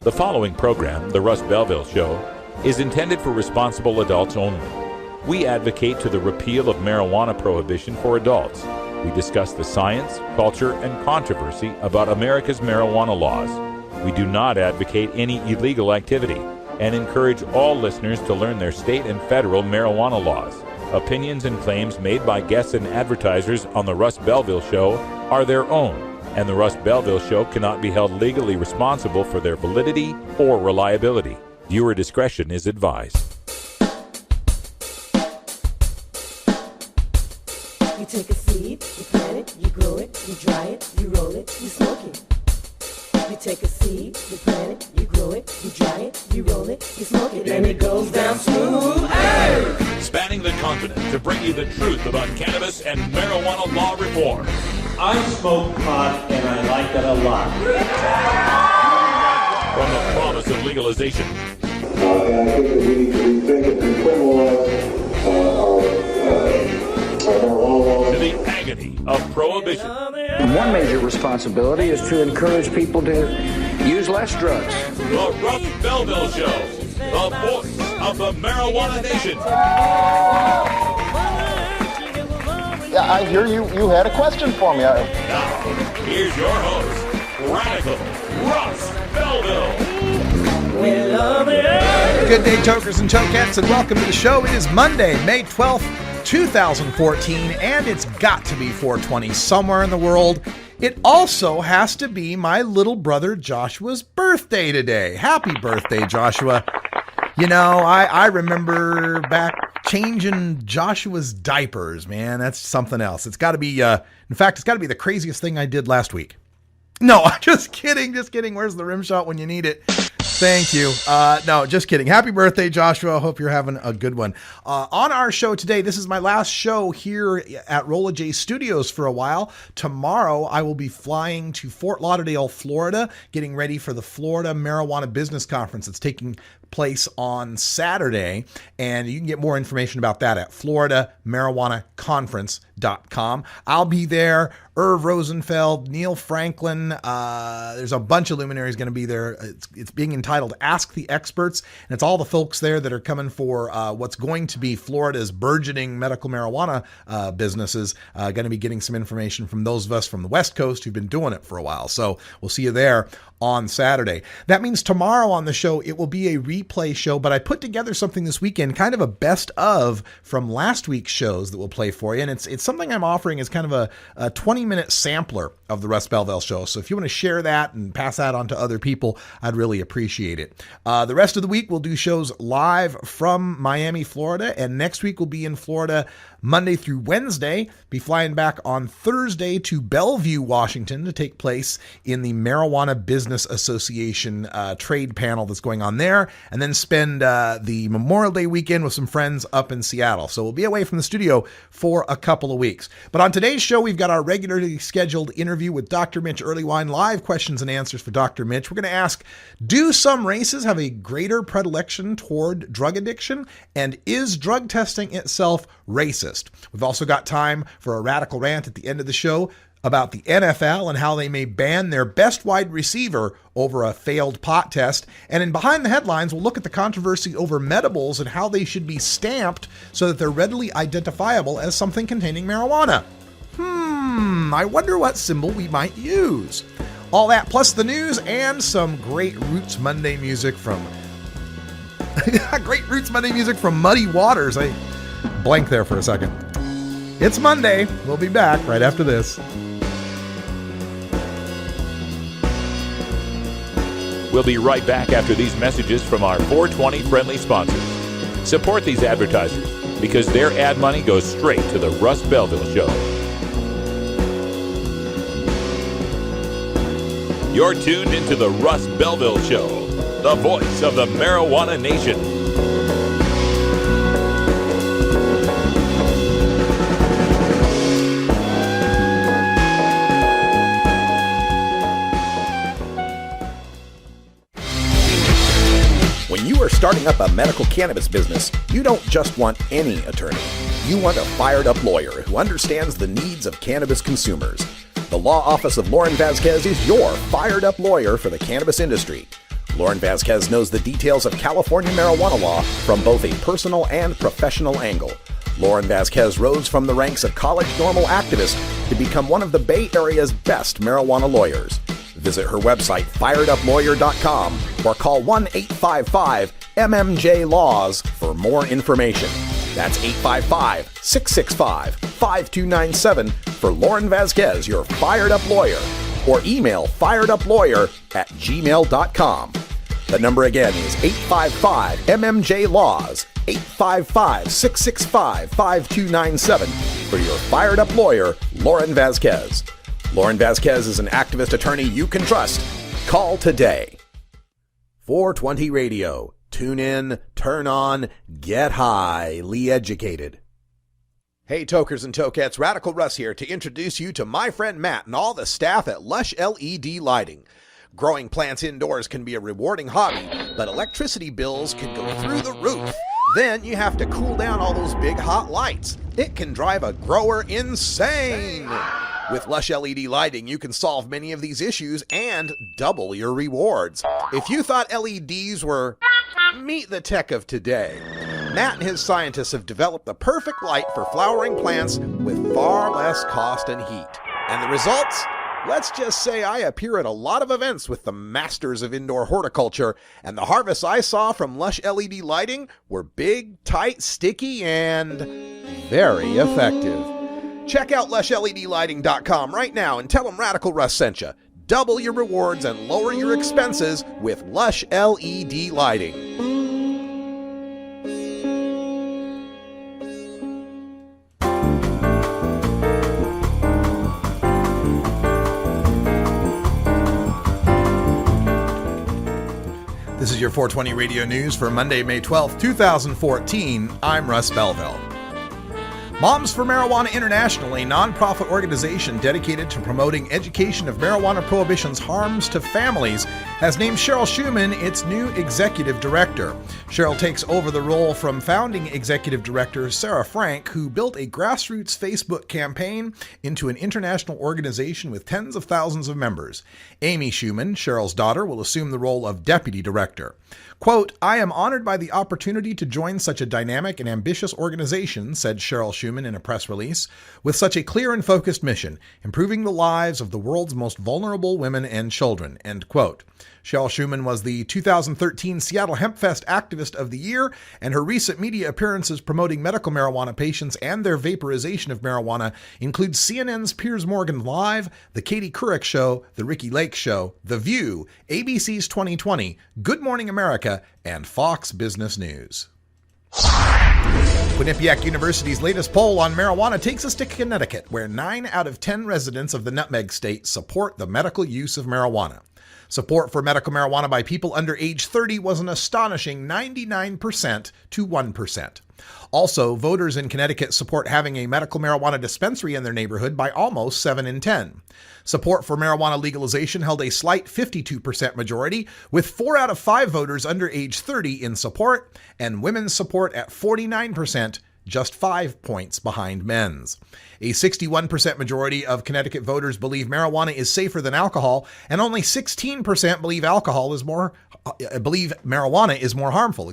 The following program, The Russ Belville Show, is intended for responsible adults only. We advocate to the repeal of marijuana prohibition for adults. We discuss the science, culture, and controversy about America's marijuana laws. We do not advocate any illegal activity and encourage all listeners to learn their state and federal marijuana laws. Opinions and claims made by guests and advertisers on The Russ Belville Show are their own, and The Russ Belville Show cannot be held legally responsible for their validity or reliability. Viewer discretion is advised. You take a seed, you plant it, you grow it, you dry it, you roll it, you smoke it. You take a seed, you plant it, you grow it, you dry it, you roll it, you smoke it, and it goes down smooth. Hey! Spanning the continent to bring you the truth about cannabis and marijuana law reform. I smoke pot and I like it a lot. From the promise of legalization. And I think that we need to rethink and decriminalize our marijuana laws. To the agony of prohibition. One major responsibility is to encourage people to use less drugs. The Russ Belville Show, the voice of the marijuana nation. Yeah, I hear you had a question for me. Now, here's your host, Radical Russ Belville. We love it. Good day, tokers and tokettes, and welcome to the show. It is Monday, May 12th, 2014, and it's got to be 420 somewhere in the world. It also has to be my little brother Joshua's birthday today. Happy birthday, Joshua. You know, I remember back changing Joshua's diapers, man. That's something else. It's got to be, in fact, it's got to be the craziest thing I did last week. No, just kidding. Where's the rim shot when you need it? Thank you. No, just kidding. Happy birthday, Joshua. Hope you're having a good one. On our show today, this is my last show here at Rolla J Studios for a while. Tomorrow, I will be flying to Fort Lauderdale, Florida, getting ready for the Florida Marijuana Business Conference. It's taking place on Saturday, and you can get more information about that at floridamarijuanaconference.com. I'll be there. Irv Rosenfeld, Neil Franklin, there's a bunch of luminaries going to be there. It's being entitled Ask the Experts, and it's all the folks there that are coming for what's going to be Florida's burgeoning medical marijuana businesses, going to be getting some information from those of us from the West Coast who've been doing it for a while. So we'll see you there on Saturday. That means tomorrow on the show, it will be a replay show, but I put together something this weekend, kind of a best of from last week's shows that we'll play for you. And it's something I'm offering as kind of a 20-minute sampler of the Russ Belville Show. So if you want to share that and pass that on to other people, I'd really appreciate it. The rest of the week, we'll do shows live from Miami, Florida. And next week, we'll be in Florida Monday through Wednesday, be flying back on Thursday to Bellevue, Washington to take place in the Marijuana Business Association trade panel that's going on there, and then spend the Memorial Day weekend with some friends up in Seattle. So we'll be away from the studio for a couple of weeks. But on today's show, we've got our regularly scheduled interview with Dr. Mitch Earlywine, live questions and answers for Dr. Mitch. We're going to ask, do some races have a greater predilection toward drug addiction? And is drug testing itself racist? We've also got time for a radical rant at the end of the show about the NFL and how they may ban their best wide receiver over a failed pot test. And in Behind the Headlines, we'll look at the controversy over medibles and how they should be stamped so that they're readily identifiable as something containing marijuana. I wonder what symbol we might use. All that plus the news and some great Roots Monday music from Muddy Waters. I blank there for a second. It's Monday. We'll be back right after this. We'll be right back after these messages from our 420 friendly sponsors. Support these advertisers because their ad money goes straight to the Russ Belville Show. You're tuned into the Russ Belville Show, the voice of the marijuana nation. When you are starting up a medical cannabis business, you don't just want any attorney. You want a fired-up lawyer who understands the needs of cannabis consumers. The Law Office of Lauren Vasquez is your fired-up lawyer for the cannabis industry. Lauren Vasquez knows the details of California marijuana law from both a personal and professional angle. Lauren Vasquez rose from the ranks of college normal activists to become one of the Bay Area's best marijuana lawyers. Visit her website, fireduplawyer.com, or call 1-855-MMJ-LAWS for more information. That's 855-665-5297 for Lauren Vasquez, your Fired Up Lawyer, or email fireduplawyer@gmail.com. The number again is 855-MMJ-LAWS, 855-665-5297 for your Fired Up Lawyer, Lauren Vasquez. Lauren Vasquez is an activist attorney you can trust. Call today. 420 Radio. Tune in, turn on, get highly educated. Hey tokers and tokettes, Radical Russ here to introduce you to my friend Matt and all the staff at Lush LED Lighting. Growing plants indoors can be a rewarding hobby, but electricity bills can go through the roof. Then you have to cool down all those big hot lights. It can drive a grower insane. With Lush LED Lighting, you can solve many of these issues and double your rewards. If you thought LEDs were meet the tech of today, Matt and his scientists have developed the perfect light for flowering plants with far less cost and heat. And the results? Let's just say I appear at a lot of events with the masters of indoor horticulture, and the harvests I saw from Lush LED Lighting were big, tight, sticky, and very effective. Check out lushledlighting.com right now and tell them Radical Russ sent you. Double your rewards and lower your expenses with Lush LED Lighting. This is your 420 Radio News for Monday, May 12th, 2014. I'm Russ Belville. Moms for Marijuana International, a nonprofit organization dedicated to promoting education of marijuana prohibition's harms to families, has named Cheryl Schumann its new executive director. Cheryl takes over the role from founding executive director Sarah Frank, who built a grassroots Facebook campaign into an international organization with tens of thousands of members. Amy Schumann, Cheryl's daughter, will assume the role of deputy director. Quote, "I am honored by the opportunity to join such a dynamic and ambitious organization," said Cheryl Schumann in a press release, "with such a clear and focused mission, improving the lives of the world's most vulnerable women and children," end quote. Cheryl Schumann was the 2013 Seattle Hempfest Activist of the Year, and her recent media appearances promoting medical marijuana patients and their vaporization of marijuana include CNN's Piers Morgan Live, The Katie Couric Show, The Ricky Lake Show, The View, ABC's 2020, Good Morning America, and Fox Business News. Quinnipiac University's latest poll on marijuana takes us to Connecticut, where 9 out of 10 residents of the Nutmeg State support the medical use of marijuana. Support for medical marijuana by people under age 30 was an astonishing 99% to 1%. Also, voters in Connecticut support having a medical marijuana dispensary in their neighborhood by almost 7 in 10. Support for marijuana legalization held a slight 52% majority, with 4 out of 5 voters under age 30 in support, and women's support at 49%, just 5 points behind men's. A 61% majority of Connecticut voters believe marijuana is safer than alcohol, and only 16% believe marijuana is more harmful.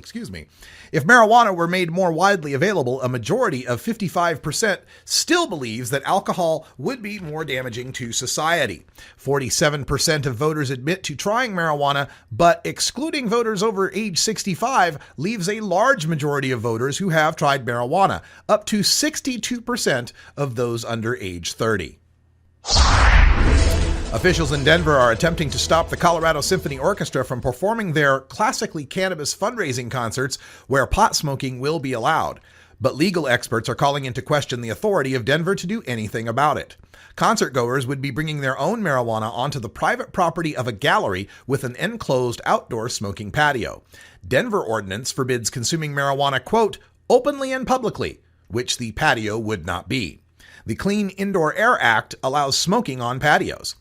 If marijuana were made more widely available, a majority of 55% still believes that alcohol would be more damaging to society. 47% of voters admit to trying marijuana, but excluding voters over age 65 leaves a large majority of voters who have tried marijuana, up to 62% of those under age 30. Officials in Denver are attempting to stop the Colorado Symphony Orchestra from performing their classically cannabis fundraising concerts where pot smoking will be allowed. But legal experts are calling into question the authority of Denver to do anything about it. Concertgoers would be bringing their own marijuana onto the private property of a gallery with an enclosed outdoor smoking patio. Denver ordinance forbids consuming marijuana, quote, openly and publicly, which the patio would not be. The Clean Indoor Air Act allows smoking on patios.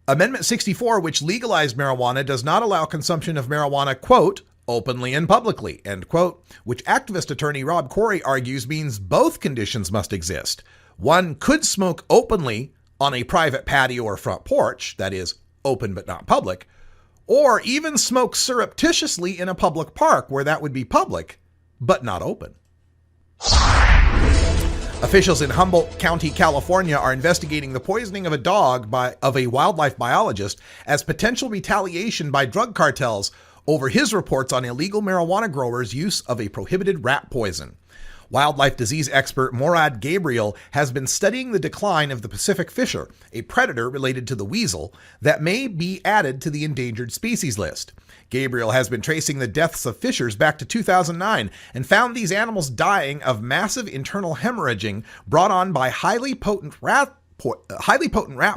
Amendment 64, which legalized marijuana, does not allow consumption of marijuana, quote, openly and publicly, end quote, which activist attorney Rob Corey argues means both conditions must exist. One could smoke openly on a private patio or front porch, that is, open but not public, or even smoke surreptitiously in a public park where that would be public, but not open. Officials in Humboldt County, California are investigating the poisoning of a dog of a wildlife biologist as potential retaliation by drug cartels over his reports on illegal marijuana growers' use of a prohibited rat poison. Wildlife disease expert Morad Gabriel has been studying the decline of the Pacific fisher, a predator related to the weasel, that may be added to the endangered species list. Gabriel has been tracing the deaths of fishers back to 2009 and found these animals dying of massive internal hemorrhaging brought on by highly potent rat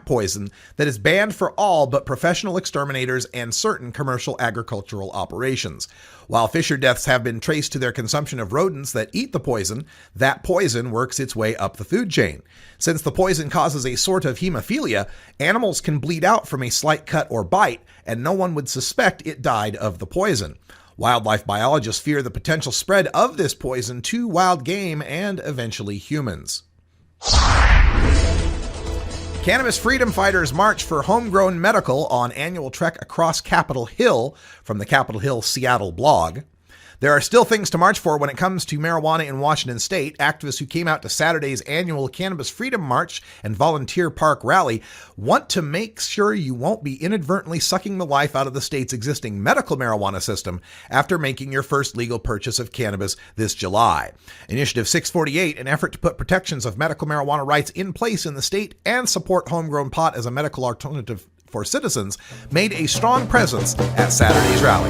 poison that is banned for all but professional exterminators and certain commercial agricultural operations. While fisher deaths have been traced to their consumption of rodents that eat the poison, that poison works its way up the food chain. Since the poison causes a sort of hemophilia, animals can bleed out from a slight cut or bite, and no one would suspect it died of the poison. Wildlife biologists fear the potential spread of this poison to wild game and eventually humans. Cannabis freedom fighters march for homegrown medical on annual trek across Capitol Hill from the Capitol Hill Seattle blog. There are still things to march for when it comes to marijuana in Washington state. Activists who came out to Saturday's annual Cannabis Freedom March and Volunteer Park Rally want to make sure you won't be inadvertently sucking the life out of the state's existing medical marijuana system after making your first legal purchase of cannabis this July. Initiative 648, an effort to put protections of medical marijuana rights in place in the state and support homegrown pot as a medical alternative for citizens, made a strong presence at Saturday's rally.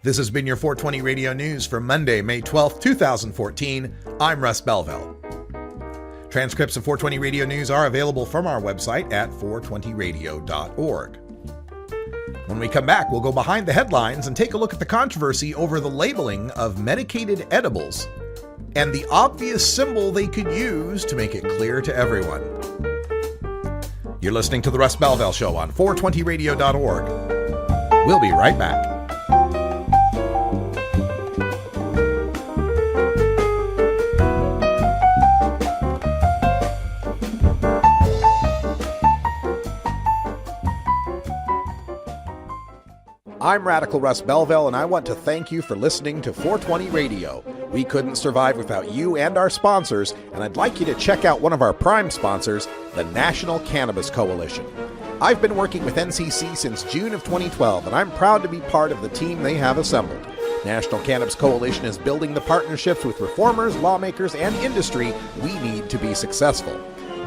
This has been your 420 Radio News for Monday, May 12th, 2014. I'm Russ Belville. Transcripts of 420 Radio News are available from our website at 420radio.org. When we come back, we'll go behind the headlines and take a look at the controversy over the labeling of medicated edibles and the obvious symbol they could use to make it clear to everyone. You're listening to The Russ Belville Show on 420radio.org. We'll be right back. I'm Radical Russ Belville, and I want to thank you for listening to 420 Radio. We couldn't survive without you and our sponsors, and I'd like you to check out one of our prime sponsors, the National Cannabis Coalition. I've been working with NCC since June of 2012, and I'm proud to be part of the team they have assembled. National Cannabis Coalition is building the partnerships with reformers, lawmakers, and industry we need to be successful.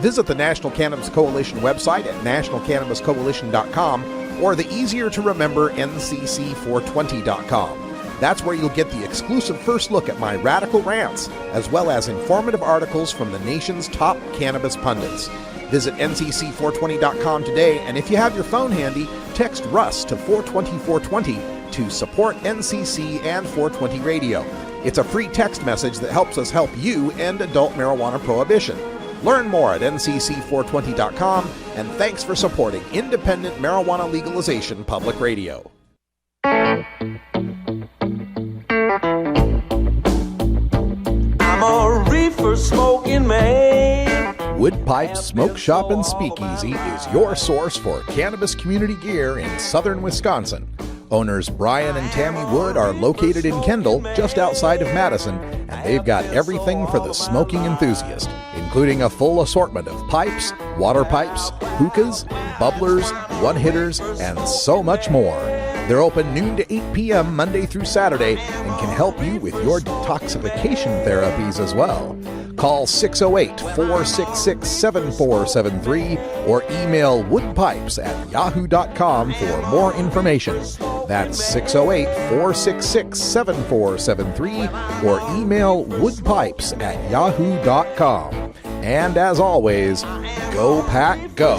Visit the National Cannabis Coalition website at nationalcannabiscoalition.com or the easier-to-remember ncc420.com. That's where you'll get the exclusive first look at my radical rants, as well as informative articles from the nation's top cannabis pundits. Visit ncc420.com today, and if you have your phone handy, text Russ to 420-420 to support NCC and 420 Radio. It's a free text message that helps us help you end adult marijuana prohibition. Learn more at ncc420.com, and thanks for supporting independent marijuana legalization public radio. I'm a reefer smoking man. Wood Pipe Smoke Shop and Speakeasy is your source for cannabis community gear in southern Wisconsin. Owners Brian and Tammy Wood are located in Kendall, just outside of Madison, and they've got everything for the smoking enthusiast, including a full assortment of pipes, water pipes, hookahs, bubblers, one-hitters, and so much more. They're open noon to 8 p.m. Monday through Saturday and can help you with your detoxification therapies as well. Call 608-466-7473 or email woodpipes@yahoo.com for more information. That's 608-466-7473 or email woodpipes@yahoo.com. And as always, go pack go.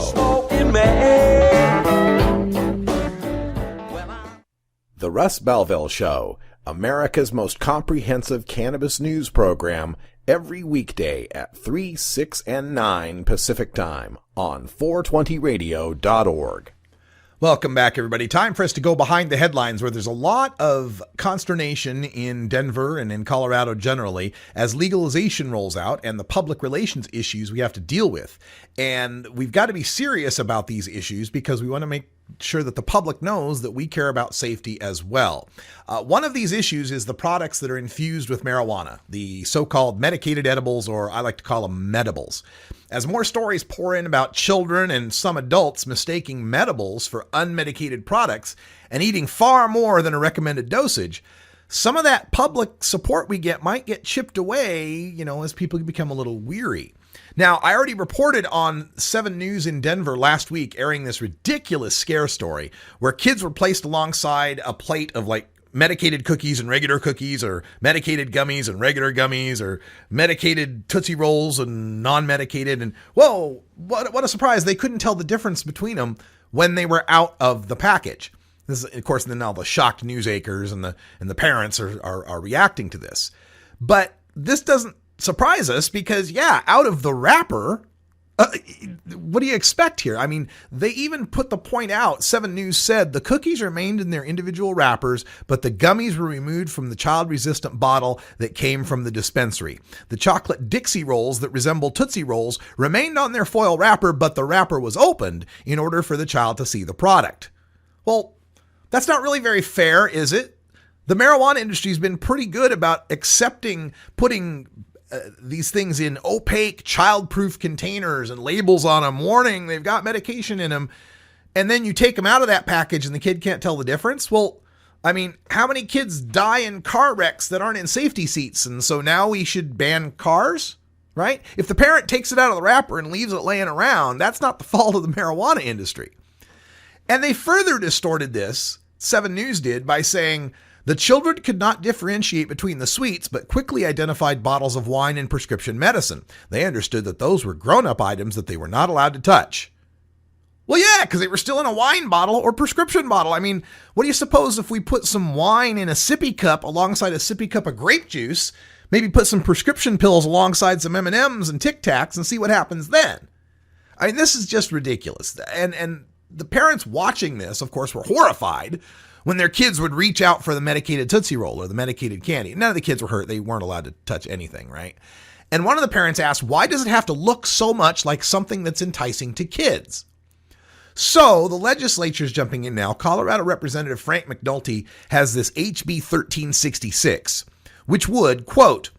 The Russ Belville Show, America's most comprehensive cannabis news program, every weekday at 3, 6, and 9 Pacific Time on 420radio.org. Welcome back, everybody. Time for us to go behind the headlines, where there's a lot of consternation in Denver and in Colorado generally as legalization rolls out and the public relations issues we have to deal with. And we've got to be serious about these issues because we want to make sure that the public knows that we care about safety as well. One of these issues is the products that are infused with marijuana, the so-called medicated edibles, or I like to call them medibles. As more stories pour in about children and some adults mistaking medibles for unmedicated products and eating far more than a recommended dosage, some of that public support we get might get chipped away, as people become a little weary. Now, I already reported on 7 News in Denver last week, airing this ridiculous scare story where kids were placed alongside a plate of medicated cookies and regular cookies, or medicated gummies and regular gummies, or medicated Tootsie Rolls and non-medicated. And whoa, what a surprise. They couldn't tell the difference between them when they were out of the package. This is, of course, then now the shocked news anchors and the parents are reacting to this. But this doesn't surprise us because, out of the wrapper, what do you expect here? I mean, they even put the point out. 7 News said the cookies remained in their individual wrappers, but the gummies were removed from the child-resistant bottle that came from the dispensary. The chocolate Dixie Rolls that resemble Tootsie Rolls remained on their foil wrapper, but the wrapper was opened in order for the child to see the product. Well, that's not really very fair, is it? The marijuana industry has been pretty good about putting these things in opaque, child-proof containers and labels on them, warning they've got medication in them, and then you take them out of that package and the kid can't tell the difference. Well, I mean, how many kids die in car wrecks that aren't in safety seats? And so now we should ban cars, right? If the parent takes it out of the wrapper and leaves it laying around, that's not the fault of the marijuana industry. And they further distorted this, 7 News did, by saying the children could not differentiate between the sweets, but quickly identified bottles of wine and prescription medicine. They understood that those were grown-up items that they were not allowed to touch. Well, yeah, because they were still in a wine bottle or prescription bottle. I mean, what do you suppose if we put some wine in a sippy cup alongside a sippy cup of grape juice, maybe put some prescription pills alongside some M&Ms and Tic Tacs and see what happens then? I mean, this is just ridiculous. And the parents watching this, of course, were horrified when their kids would reach out for the medicated Tootsie Roll or the medicated candy. None of the kids were hurt. They weren't allowed to touch anything, right? And one of the parents asked, why does it have to look so much like something that's enticing to kids? So the legislature's jumping in now. Colorado Representative Frank McNulty has this HB 1366, which would, quote,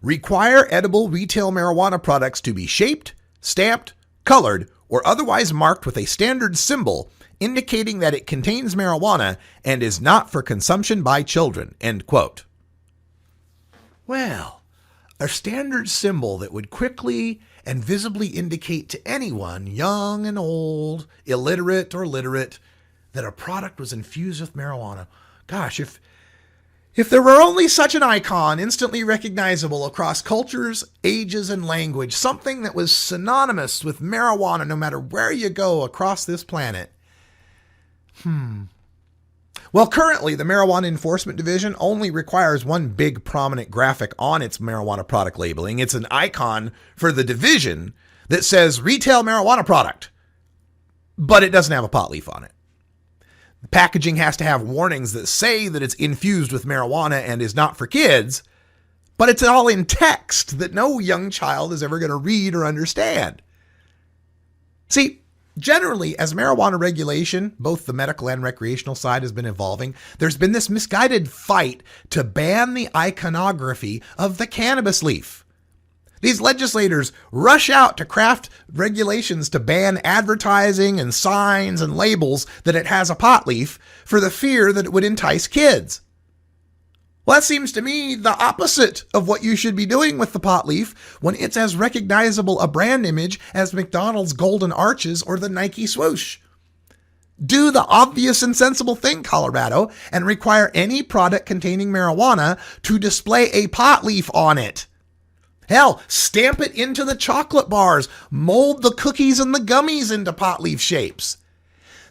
require edible retail marijuana products to be shaped, stamped, colored, or otherwise marked with a standard symbol indicating that it contains marijuana and is not for consumption by children, end quote. Well, a standard symbol that would quickly and visibly indicate to anyone, young and old, illiterate or literate, that a product was infused with marijuana. Gosh, if there were only such an icon, instantly recognizable across cultures, ages, and language, something that was synonymous with marijuana no matter where you go across this planet. Well, currently, the Marijuana Enforcement Division only requires one big prominent graphic on its marijuana product labeling. It's an icon for the division that says retail marijuana product, but it doesn't have a pot leaf on it. The packaging has to have warnings that say that it's infused with marijuana and is not for kids, but it's all in text that no young child is ever going to read or understand. See, generally, as marijuana regulation, both the medical and recreational side has been evolving, there's been this misguided fight to ban the iconography of the cannabis leaf. These legislators rush out to craft regulations to ban advertising and signs and labels that it has a pot leaf for the fear that it would entice kids. Well, that seems to me the opposite of what you should be doing with the pot leaf when it's as recognizable a brand image as McDonald's Golden Arches or the Nike swoosh. Do the obvious and sensible thing, Colorado, and require any product containing marijuana to display a pot leaf on it. Hell, stamp it into the chocolate bars, mold the cookies and the gummies into pot leaf shapes.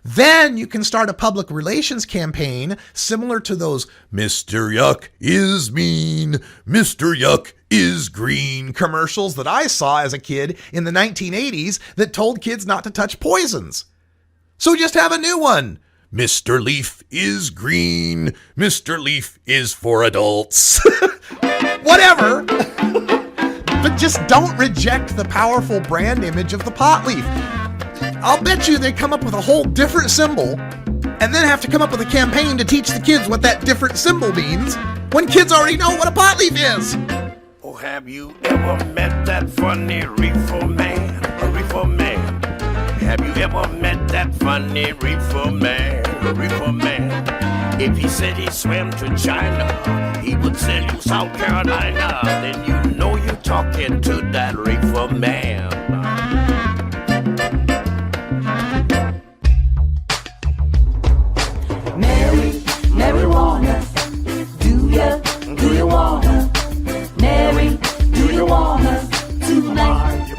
Then you can start a public relations campaign similar to those Mr. Yuck is mean, Mr. Yuck is green commercials that I saw as a kid in the 1980s that told kids not to touch poisons. So just have a new one. Mr. Leaf is green. Mr. Leaf is for adults. Whatever. But just don't reject the powerful brand image of the pot leaf. I'll bet you they come up with a whole different symbol and then have to come up with a campaign to teach the kids what that different symbol means when kids already know what a pot leaf is. Oh, have you ever met that funny reefer man? A reefer man. Have you ever met that funny reefer man? A reefer man. If he said he swam to China, he would sell you South Carolina. Then you know you're talking to that reefer man. Marijuana, do you wanna? Mary, do you wanna tonight?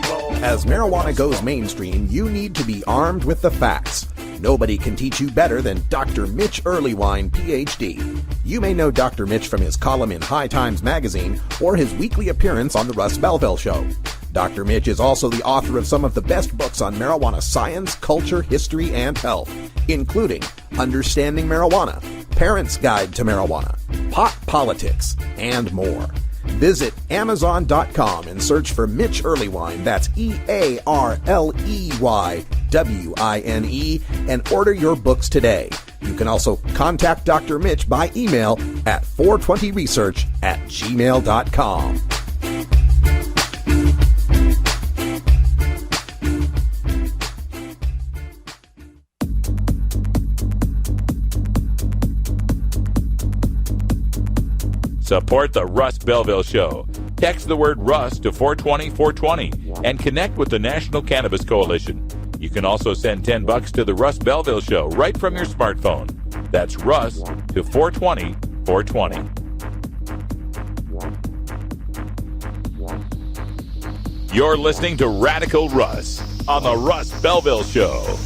As marijuana goes mainstream, you need to be armed with the facts. Nobody can teach you better than Dr. Mitch Earlywine, Ph.D. You may know Dr. Mitch from his column in High Times magazine or his weekly appearance on the Russ Belville Show. Dr. Mitch is also the author of some of the best books on marijuana science, culture, history, and health, including Understanding Marijuana, Parents' Guide to Marijuana, Pot Politics, and more. Visit Amazon.com and search for Mitch Earlywine, that's EARLEYWINE, and order your books today. You can also contact Dr. Mitch by email at 420research@gmail.com. Support the Russ Belville Show. Text the word Russ to 420-420 and connect with the National Cannabis Coalition. You can also send $10 to the Russ Belville Show right from your smartphone. That's Russ to 420-420. You're listening to Radical Russ on the Russ Belville Show.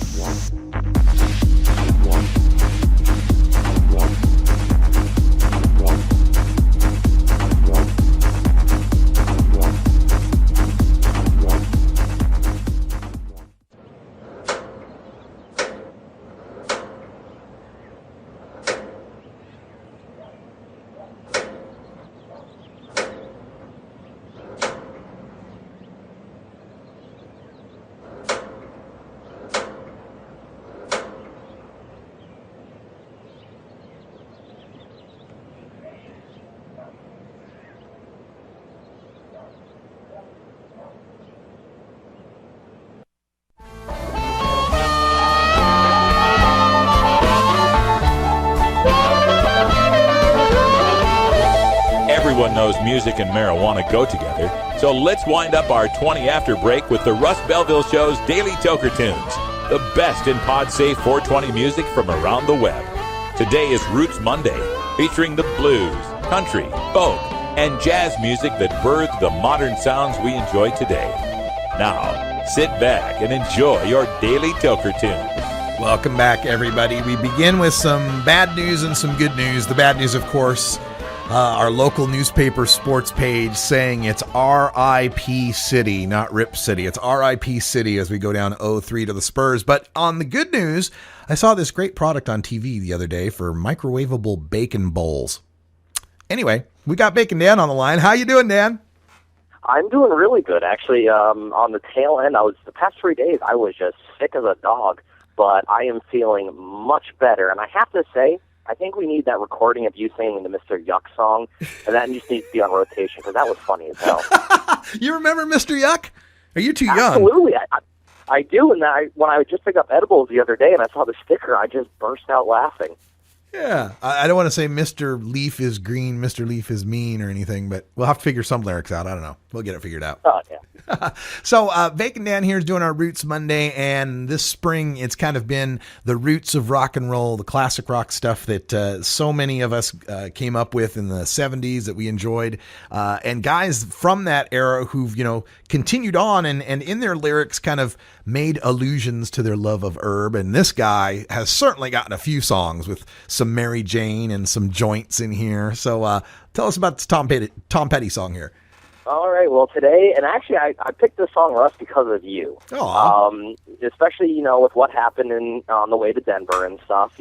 Everyone knows music and marijuana go together, so let's wind up our 20 after break with the Russ Belville Show's Daily Toker Tunes, the best in pod-safe 420 music from around the web. Today is Roots Monday, featuring the blues, country, folk, and jazz music that birthed the modern sounds we enjoy today. Now, sit back and enjoy your Daily Toker Tune. Welcome back, everybody. We begin with some bad news and some good news. The bad news, of course, our local newspaper sports page saying it's RIP City, not Rip City. It's RIP City as we go down 0-3 to the Spurs. But on the good news, I saw this great product on TV the other day for microwavable bacon bowls. Anyway, we got Bacon Dan on the line. How you doing, Dan? I'm doing really good, actually. On the tail end, the past 3 days, I was just sick as a dog, but I am feeling much better. And I have to say, I think we need that recording of you singing the Mr. Yuck song, and that just needs to be on rotation, because that was funny as hell. You remember Mr. Yuck? Are you too young? Absolutely. I do, and when I just picked up edibles the other day and I saw the sticker, I just burst out laughing. Yeah, I don't want to say Mr. Leaf is green, Mr. Leaf is mean or anything, but we'll have to figure some lyrics out. I don't know. We'll get it figured out. Oh, yeah. So, Bacon Dan here is doing our Roots Monday, and this spring it's kind of been the roots of rock and roll, the classic rock stuff that so many of us came up with in the 70s that we enjoyed, and guys from that era who've, continued on and in their lyrics kind of made allusions to their love of herb. And this guy has certainly gotten a few songs with some Mary Jane and some joints in here. So tell us about this Tom Petty song here. All right. Well, today, and actually, I picked this song, Russ, because of you. Especially, with what happened on the way to Denver and stuff.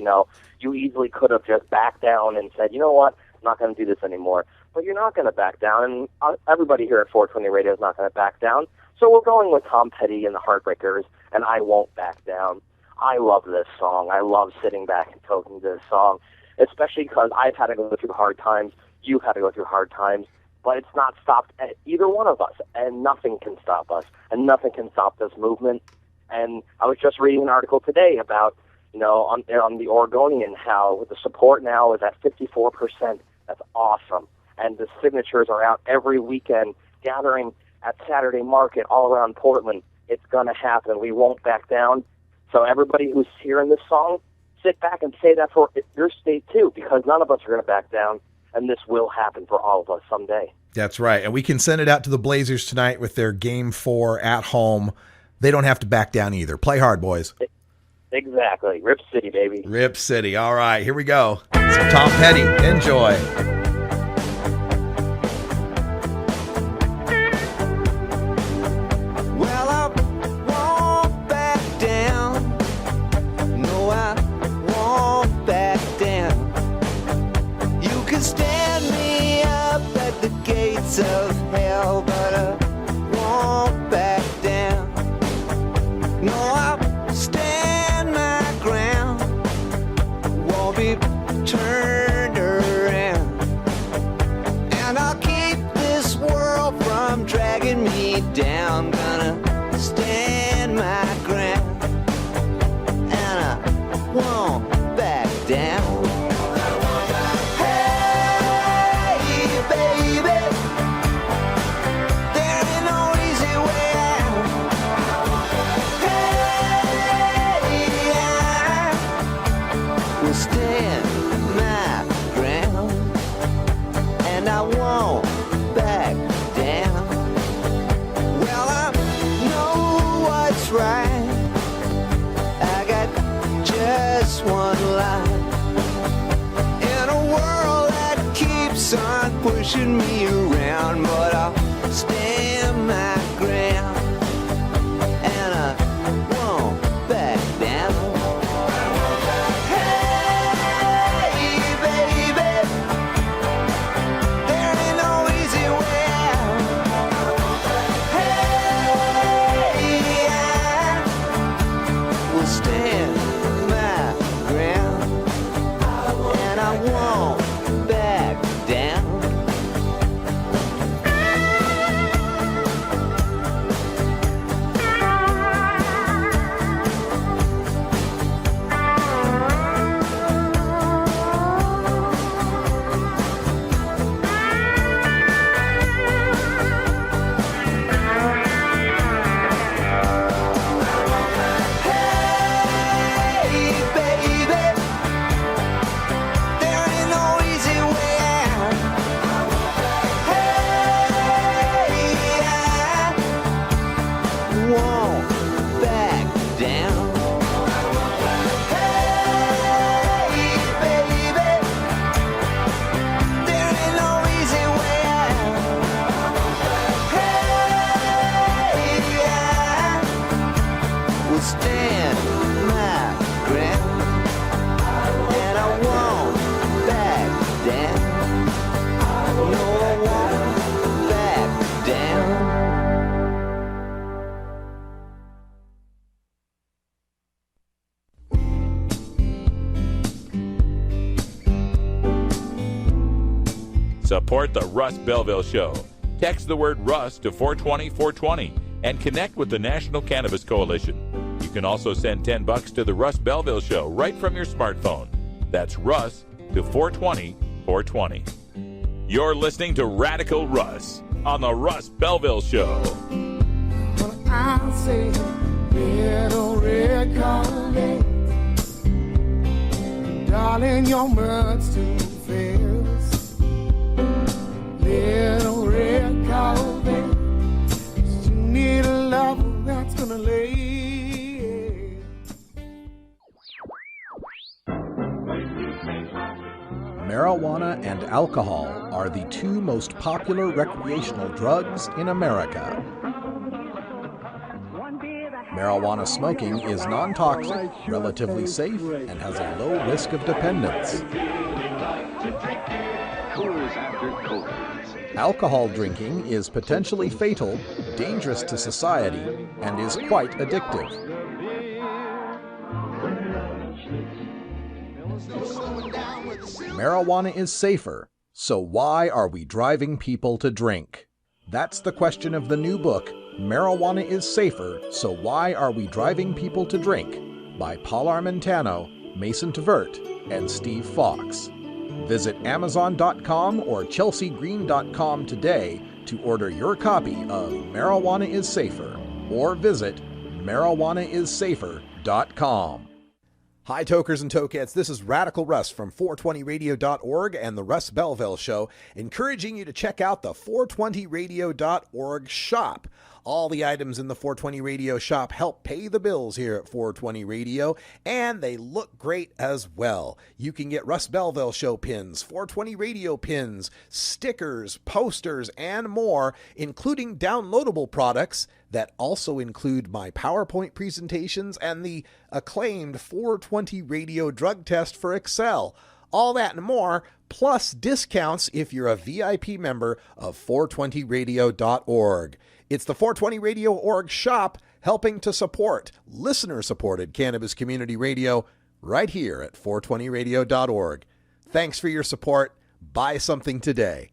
You easily could have just backed down and said, you know what, I'm not going to do this anymore. But you're not going to back down, and everybody here at 420 Radio is not going to back down. So we're going with Tom Petty and the Heartbreakers, and I Won't Back Down. I love this song. I love sitting back and talking to this song, especially because I've had to go through hard times. You've had to go through hard times. But it's not stopped at either one of us, and nothing can stop us, and nothing can stop this movement. And I was just reading an article today about, on the Oregonian, how the support now is at 54%. That's awesome. And the signatures are out every weekend, gathering at Saturday Market all around Portland. It's going to happen. We won't back down. So everybody who's hearing this song, sit back and say that for your state too, because none of us are going to back down. And this will happen for all of us someday. That's right. And we can send it out to the Blazers tonight with their Game 4 at home. They don't have to back down either. Play hard, boys. Exactly. Rip City, baby. Rip City. All right, here we go. So Tom Petty, enjoy. Well, I won't back down. No, I won't back down. You can stand me up at the gates of hell, but I won't back down. No, I'll stand my ground. Won't be turned around. And I'll keep this world from dragging me down. Gonna stand my ground. And I won't back down. Pushing me around, but I'll stand my ground, and I won't back down. Hey, baby, there ain't no easy way out. Hey, I will stand my ground, and I won't back down. Support the Russ Belville Show. Text the word Russ to 420-420 and connect with the National Cannabis Coalition. You can also send $10 to the Russ Belville Show right from your smartphone. That's Russ to 420-420. You're listening to Radical Russ on the Russ Belville Show. When I say little red Corvette, darling, your much too fast. Little red Corvette, you need a lover that's gonna lay. Marijuana and alcohol are the two most popular recreational drugs in America. Marijuana smoking is non-toxic, relatively safe, and has a low risk of dependence. Alcohol drinking is potentially fatal, dangerous to society, and is quite addictive. Marijuana is safer, so why are we driving people to drink? That's the question of the new book, Marijuana is Safer, So Why Are We Driving People to Drink? By Paul Armentano, Mason Tvert, and Steve Fox. Visit Amazon.com or ChelseaGreen.com today to order your copy of Marijuana is Safer, or visit marijuanaissafer.com. Hi, tokers and tokettes. This is Radical Russ from 420radio.org and the Russ Belville Show, encouraging you to check out the 420radio.org shop. All the items in the 420 Radio shop help pay the bills here at 420 Radio, and they look great as well. You can get Russ Belville Show pins, 420 Radio pins, stickers, posters, and more, including downloadable products that also include my PowerPoint presentations and the acclaimed 420 Radio drug test for Excel. All that and more, plus discounts if you're a VIP member of 420radio.org. It's the 420radio.org shop helping to support listener-supported cannabis community radio right here at 420radio.org. Thanks for your support. Buy something today.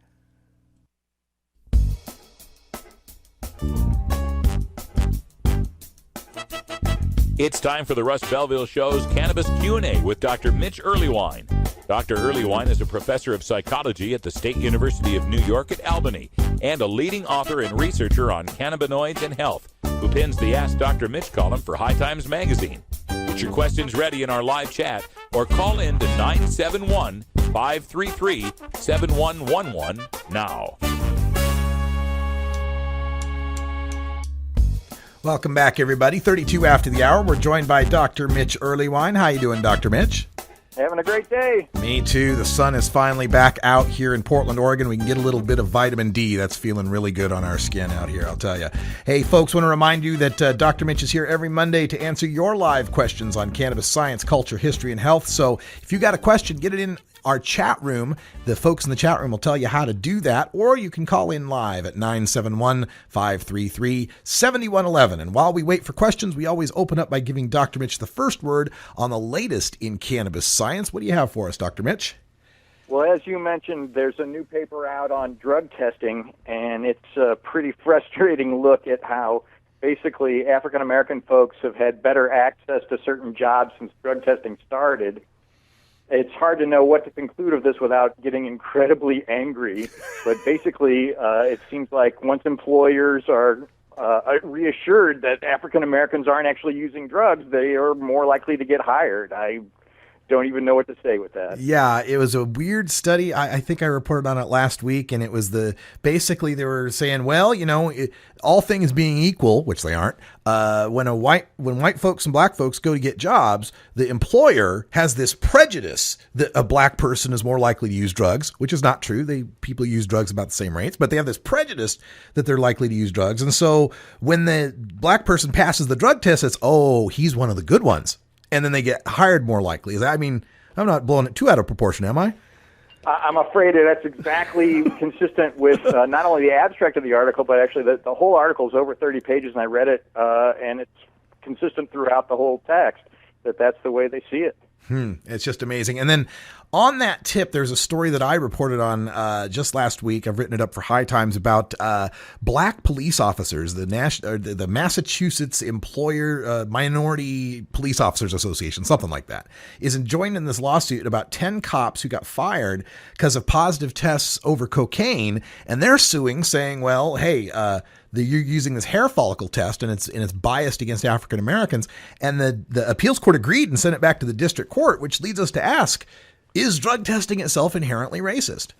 It's time for the Russ Belville Show's Cannabis Q&A with Dr. Mitch Earlywine. Dr. Earlywine is a professor of psychology at the State University of New York at Albany and a leading author and researcher on cannabinoids and health, who pins the Ask Dr. Mitch column for High Times magazine. Get your questions ready in our live chat or call in to 971-533-7111 now. Welcome back, everybody. 32 after the hour. We're joined by Dr. Mitch Earlywine. How you doing, Dr. Mitch? Having a great day. Me too. The sun is finally back out here in Portland, Oregon. We can get a little bit of vitamin D. That's feeling really good on our skin out here, I'll tell you. Hey, folks, want to remind you that Dr. Mitch is here every Monday to answer your live questions on cannabis science, culture, history, and health. So if you got a question, get it in our chat room. The folks in the chat room will tell you how to do that, or you can call in live at 971-533-7111. And while we wait for questions, we always open up by giving Dr. Mitch the first word on the latest in cannabis science. What do you have for us, Dr. Mitch? Well, as you mentioned, there's a new paper out on drug testing, and it's a pretty frustrating look at how basically African-American folks have had better access to certain jobs since drug testing started. It's hard to know what to conclude of this without getting incredibly angry, but basically it seems like once employers are reassured that African Americans aren't actually using drugs, they are more likely to get hired. I don't even know what to say with that. Yeah, it was a weird study. I think I reported on it last week, and it was basically they were saying, well, you know, all things being equal, which they aren't, when white folks and black folks go to get jobs, the employer has this prejudice that a black person is more likely to use drugs, which is not true. People use drugs about the same rates, but they have this prejudice that they're likely to use drugs. And so when the black person passes the drug test, it's, oh, he's one of the good ones. And then they get hired more likely. I mean, I'm not blowing it too out of proportion, am I? I'm afraid that's exactly consistent with not only the abstract of the article, but actually the whole article is over 30 pages, and I read it, and it's consistent throughout the whole text that that's the way they see it. It's just amazing. And then on that tip, there's a story that I reported on just last week. I've written it up for High Times about black police officers. The Massachusetts Employer Minority Police Officers Association, something like that, is joined in this lawsuit about 10 cops who got fired because of positive tests over cocaine. And they're suing, saying, well, hey, you're using this hair follicle test and it's biased against African Americans. And the appeals court agreed and sent it back to the district court, which leads us to ask, is drug testing itself inherently racist?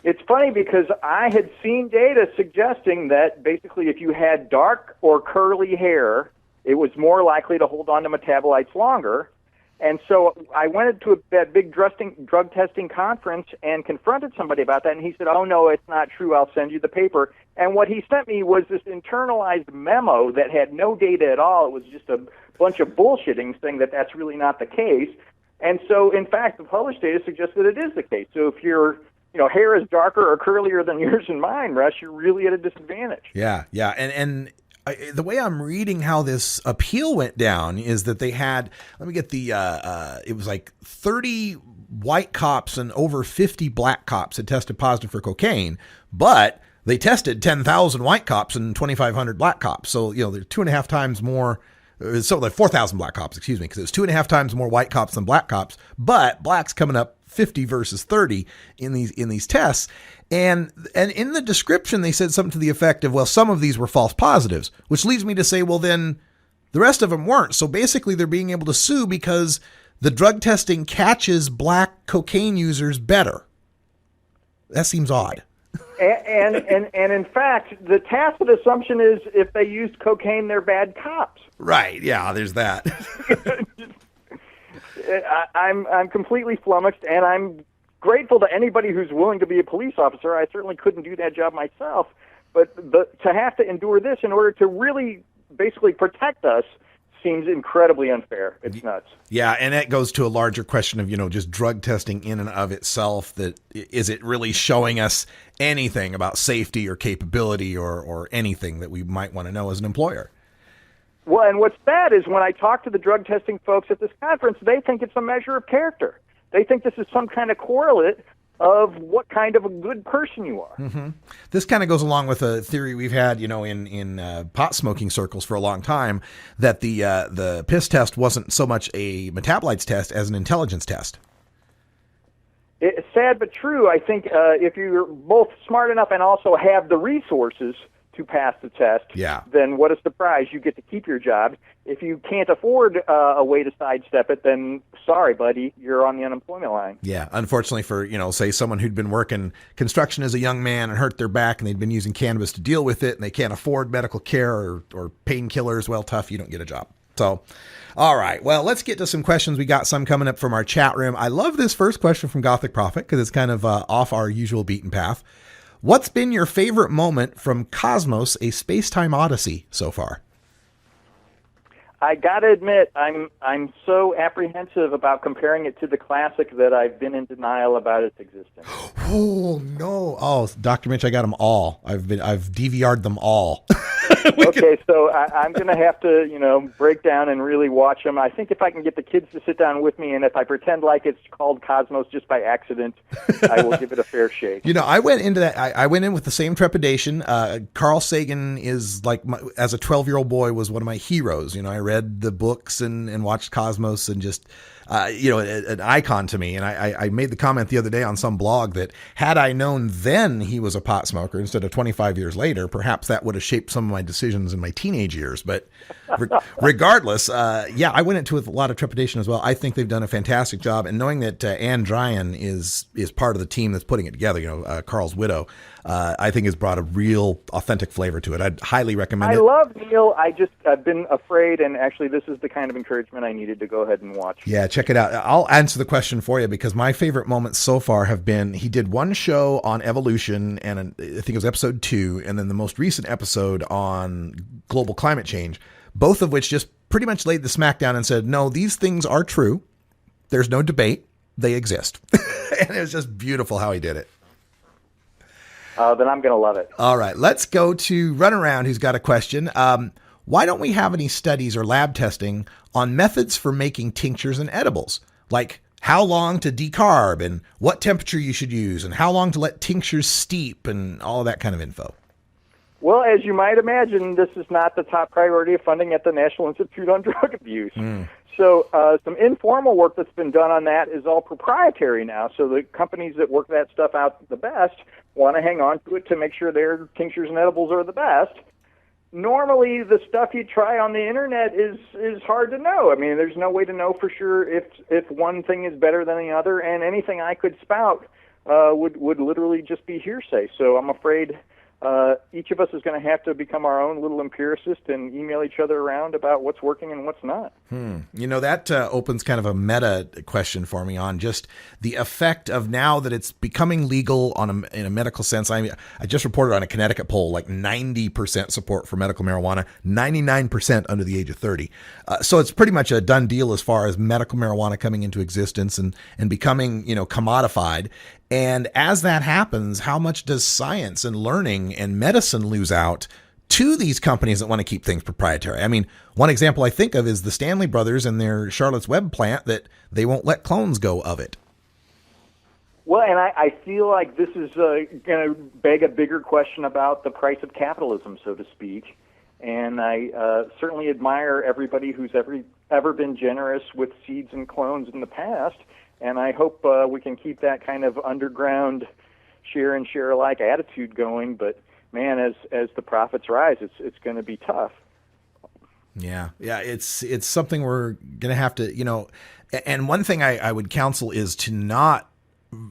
It's funny because I had seen data suggesting that basically if you had dark or curly hair, it was more likely to hold on to metabolites longer. And so I went to that big drug testing conference and confronted somebody about that, and he said, "Oh, no, it's not true. I'll send you the paper." And what he sent me was this internalized memo that had no data at all. It was just a bunch of bullshitting saying that that's really not the case. And so, in fact, the published data suggests that it is the case. So if your hair is darker or curlier than yours and mine, Russ, you're really at a disadvantage. Yeah. And the way I'm reading how this appeal went down is that they had, let me get the, it was like 30 white cops and over 50 black cops had tested positive for cocaine, but they tested 10,000 white cops and 2,500 black cops. So, they're 2.5 times more. So like 4,000 black cops, excuse me, because it was 2.5 times more white cops than black cops, but blacks coming up 50 versus 30 in these tests. And in the description, they said something to the effect of, well, some of these were false positives, which leads me to say, well, then the rest of them weren't. So basically they're being able to sue because the drug testing catches black cocaine users better. That seems odd. And in fact, the tacit assumption is if they used cocaine, they're bad cops. Right. Yeah, there's that. I'm completely flummoxed, and I'm grateful to anybody who's willing to be a police officer. I certainly couldn't do that job myself, but to have to endure this in order to really basically protect us seems incredibly unfair. It's nuts. Yeah, and that goes to a larger question of, just drug testing in and of itself. That is it really showing us anything about safety or capability or anything that we might want to know as an employer? Well, and what's sad is when I talk to the drug testing folks at this conference, they think it's a measure of character. They think this is some kind of correlate of what kind of a good person you are. Mm-hmm. This kind of goes along with a theory we've had, in pot smoking circles for a long time, that the piss test wasn't so much a metabolites test as an intelligence test. It's sad but true. I think if you're both smart enough and also have the resources to pass the test, then what a surprise. You get to keep your job. If you can't afford a way to sidestep it, then sorry, buddy, you're on the unemployment line. Yeah, unfortunately for, say someone who'd been working construction as a young man and hurt their back and they'd been using cannabis to deal with it and they can't afford medical care or painkillers, well, tough, you don't get a job. So, all right, well, let's get to some questions. We got some coming up from our chat room. I love this first question from Gothic Prophet because it's kind of off our usual beaten path. What's been your favorite moment from Cosmos, A Space-Time Odyssey so far? I got to admit, I'm so apprehensive about comparing it to the classic that I've been in denial about its existence. Oh, no. Oh, Dr. Mitch, I got them all. I've DVR'd them all. Okay, so I'm going to have to, break down and really watch them. I think if I can get the kids to sit down with me, and if I pretend like it's called Cosmos just by accident, I will give it a fair shake. I went into that. I went in with the same trepidation. Carl Sagan is like, as a 12-year-old boy, was one of my heroes. I read the books and watched Cosmos and just, an icon to me. And I made the comment the other day on some blog that had I known then he was a pot smoker instead of 25 years later, perhaps that would have shaped some of my decisions in my teenage years. But regardless, I went into it with a lot of trepidation as well. I think they've done a fantastic job. And knowing that Anne Dryan is part of the team that's putting it together, Carl's widow, I think has brought a real authentic flavor to it. I'd highly recommend it. I love Neil. I've been afraid, and actually this is the kind of encouragement I needed to go ahead and watch. Yeah, check it out. I'll answer the question for you because my favorite moments so far have been, he did one show on evolution, and I think it was episode 2, and then the most recent episode on global climate change, both of which just pretty much laid the smack down and said, no, these things are true. There's no debate. They exist. And it was just beautiful how he did it. Then I'm going to love it. All right, let's go to Runaround, who's got a question. Why don't we have any studies or lab testing on methods for making tinctures and edibles? Like how long to decarb and what temperature you should use and how long to let tinctures steep and all of that kind of info. Well, as you might imagine, this is not the top priority of funding at the National Institute on Drug Abuse. So some informal work that's been done on that is all proprietary now. So the companies that work that stuff out the best want to hang on to it to make sure their tinctures and edibles are the best. Normally, the stuff you try on the internet is hard to know. I mean, there's no way to know for sure if one thing is better than the other, and anything I could spout would literally just be hearsay. So I'm afraid each of us is going to have to become our own little empiricist and email each other around about what's working and what's not. You know, that opens kind of a meta question for me on just the effect of now that it's becoming legal in a medical sense. I just reported on a Connecticut poll, like 90% support for medical marijuana, 99% under the age of 30. So it's pretty much a done deal as far as medical marijuana coming into existence and becoming, commodified. And as that happens, how much does science and learning and medicine lose out to these companies that want to keep things proprietary? I mean, one example I think of is the Stanley Brothers and their Charlotte's Web plant that they won't let clones go of it. Well, and I feel like this is going to beg a bigger question about the price of capitalism, so to speak. And I certainly admire everybody who's ever been generous with seeds and clones in the past. And I hope we can keep that kind of underground share and share alike attitude going. But man, as the profits rise, it's going to be tough. Yeah, it's something we're going to have to, and one thing I would counsel is to not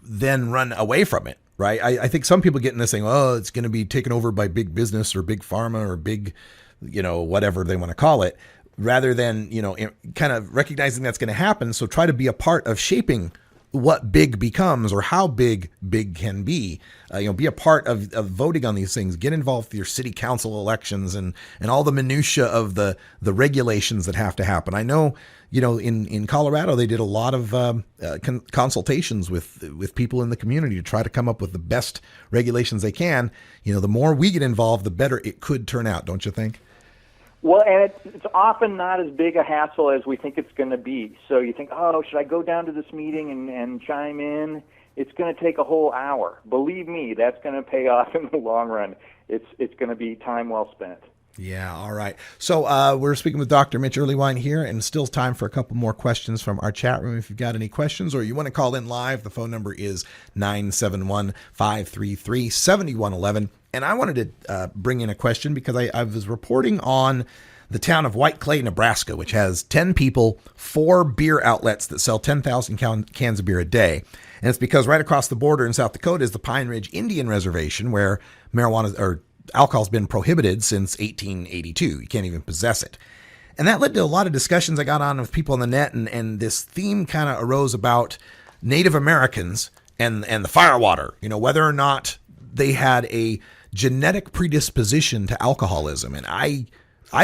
then run away from it, right? I think some people get in this thing, oh, it's going to be taken over by big business or big pharma or big, whatever they want to call it, rather than, kind of recognizing that's going to happen. So try to be a part of shaping what big becomes or how big can be. Be a part of voting on these things. Get involved with your city council elections and all the minutia of the regulations that have to happen. I know, in Colorado, they did a lot of consultations with people in the community to try to come up with the best regulations they can. The more we get involved, the better it could turn out, don't you think? Well, and it's often not as big a hassle as we think it's going to be. So you think, oh, should I go down to this meeting and chime in? It's going to take a whole hour. Believe me, that's going to pay off in the long run. It's going to be time well spent. Yeah, all right. So we're speaking with Dr. Mitch Earlywine here, and still time for a couple more questions from our chat room. If you've got any questions or you want to call in live, the phone number is 971-533-7111. And I wanted to bring in a question because I was reporting on the town of White Clay, Nebraska, which has 10 people, 4 beer outlets that sell 10,000 cans of beer a day. And it's because right across the border in South Dakota is the Pine Ridge Indian Reservation, where marijuana or alcohol's been prohibited since 1882. You can't even possess it. And that led to a lot of discussions I got on with people on the net, and this theme kind of arose about Native Americans and the firewater, whether or not they had a genetic predisposition to alcoholism. And I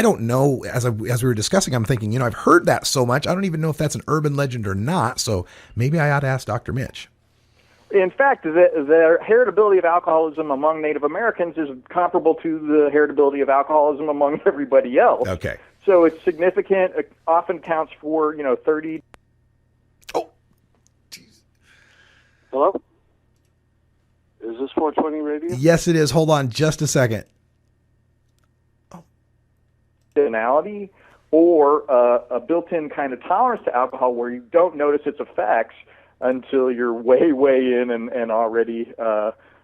don't know, as we were discussing, I'm thinking, I've heard that so much, I don't even know if that's an urban legend or not. So maybe I ought to ask Dr. Mitch. In fact, the heritability of alcoholism among Native Americans is comparable to the heritability of alcoholism among everybody else. Okay. So it's significant. It often counts for, 30. Oh, jeez. Hello? Is this 420 radio? Yes, it is. Hold on just a second. Personality or a built-in kind of tolerance to alcohol where you don't notice its effects until you're way in and already